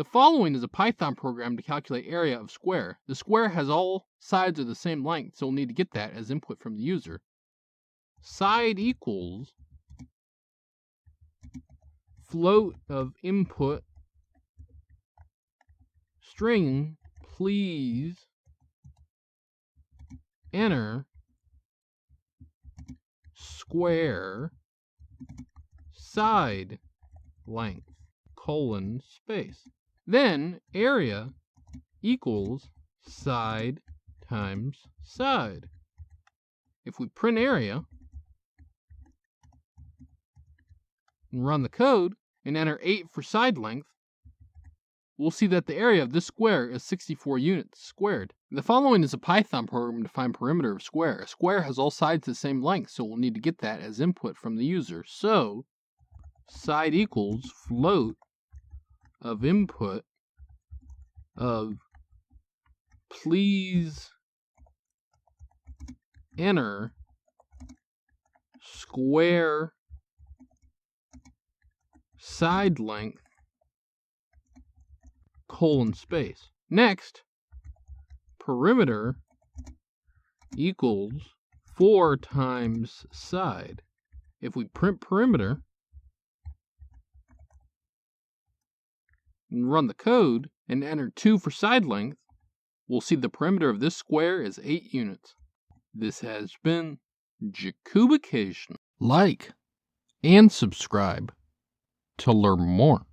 The following is a Python program to calculate area of square. The square has all sides of the same length, so we'll need to get that as input from the user. Side equals float of input string, please enter square side length, colon, space. Then area equals side times side. If we print area and run the code and enter 8 for side length, we'll see that the area of this square is 64 units squared. The following is a Python program to find perimeter of square. A square has all sides the same length, so we'll need to get that as input from the user. So side equals float of input of please enter square side length, colon, space. Next, perimeter equals 4 times side. If we print perimeter and run the code and enter 2 for side length, we'll see the perimeter of this square is 8 units. This has been Jakubication. Like and subscribe to learn more.